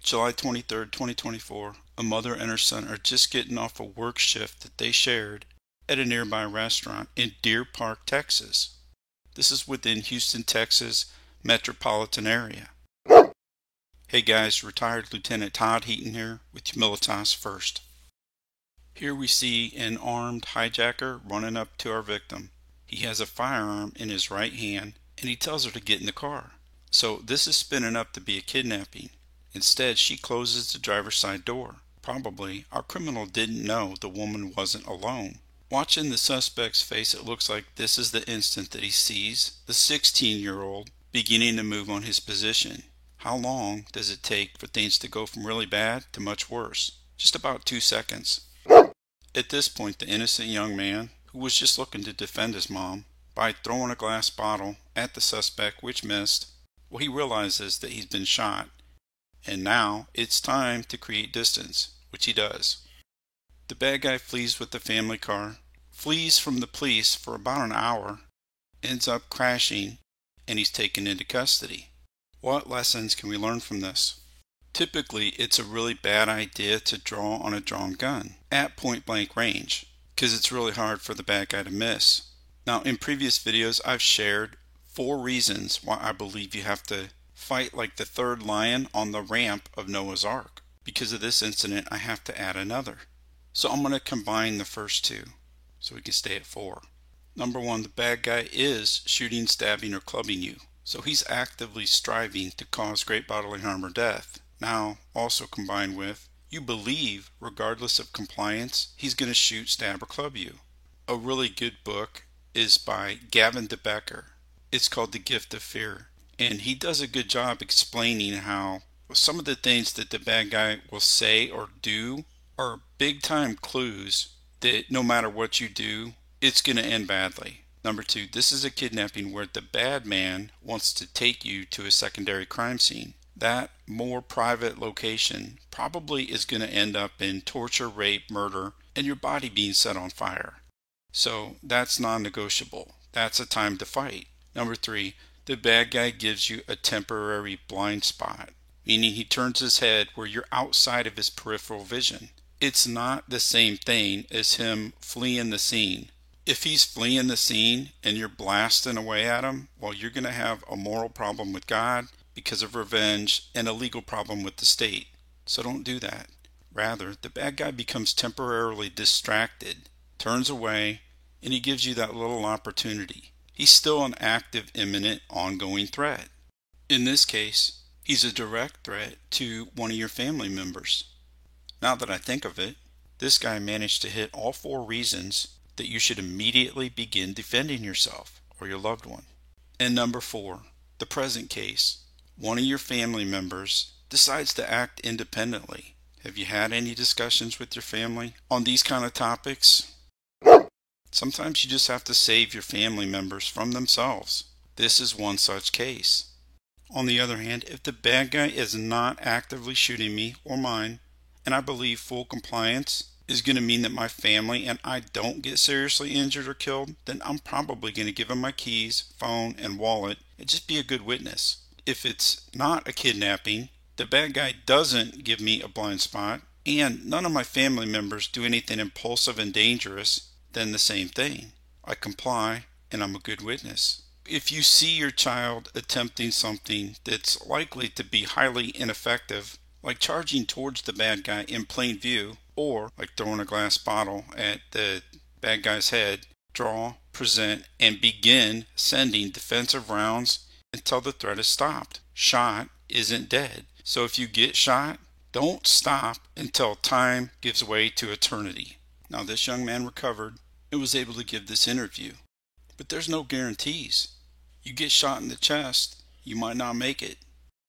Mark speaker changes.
Speaker 1: July 23rd, 2024, a mother and her son are just getting off a work shift that they shared at a nearby restaurant in Deer Park, Texas. This is within Houston, Texas metropolitan area. Hey guys, retired Lieutenant Todd Heaton here with Humilitas First. Here we see an armed hijacker running up to our victim. He has a firearm in his right hand and he tells her to get in the car. So this is spinning up to be a kidnapping. Instead, she closes the driver's side door. Probably our criminal didn't know the woman wasn't alone. Watching the suspect's face, it looks like this is the instant that he sees the 16-year-old beginning to move on his position. How long does it take for things to go from really bad to much worse? Just about 2 seconds. At this point, the innocent young man, who was just looking to defend his mom by throwing a glass bottle at the suspect, which missed, well, he realizes that he's been shot, and now it's time to create distance, which he does. The bad guy flees with the family car, flees from the police for about an hour, ends up crashing, and he's taken into custody. What lessons can we learn from this? Typically, it's a really bad idea to draw on a drawn gun at point blank range, because it's really hard for the bad guy to miss. Now, in previous videos, I've shared 4 reasons why I believe you have to fight like the third lion on the ramp of Noah's Ark. Because of this incident, I have to add another. So I'm going to combine the first 2, so we can stay at 4. Number 1, the bad guy is shooting, stabbing, or clubbing you. So he's actively striving to cause great bodily harm or death. Now, also combined with, you believe, regardless of compliance, he's going to shoot, stab, or club you. A really good book is by Gavin de Becker. It's called The Gift of Fear. And he does a good job explaining how some of the things that the bad guy will say or do are big time clues that no matter what you do, it's going to end badly. Number 2, this is a kidnapping where the bad man wants to take you to a secondary crime scene. That more private location probably is going to end up in torture, rape, murder, and your body being set on fire. So that's non-negotiable. That's a time to fight. Number 3, the bad guy gives you a temporary blind spot, meaning he turns his head where you're outside of his peripheral vision. It's not the same thing as him fleeing the scene. If he's fleeing the scene and you're blasting away at him, well, you're going to have a moral problem with God because of revenge and a legal problem with the state. So don't do that. Rather, the bad guy becomes temporarily distracted, turns away, and he gives you that little opportunity. He's still an active, imminent, ongoing threat. In this case, he's a direct threat to one of your family members. Now that I think of it, this guy managed to hit all 4 reasons that you should immediately begin defending yourself or your loved one. And number 4, the present case. One of your family members decides to act independently. Have you had any discussions with your family on these kind of topics? Sometimes you just have to save your family members from themselves. This is one such case. On the other hand, if the bad guy is not actively shooting me or mine, and I believe full compliance is going to mean that my family and I don't get seriously injured or killed, then I'm probably going to give him my keys, phone, and wallet and just be a good witness. If it's not a kidnapping, the bad guy doesn't give me a blind spot, and none of my family members do anything impulsive and dangerous, then the same thing. I comply and I'm a good witness. If you see your child attempting something that's likely to be highly ineffective, like charging towards the bad guy in plain view, or like throwing a glass bottle at the bad guy's head, draw, present, and begin sending defensive rounds until the threat is stopped. Shot isn't dead. So if you get shot, don't stop until time gives way to eternity. Now this young man recovered and was able to give this interview. But there's no guarantees. You get shot in the chest, you might not make it.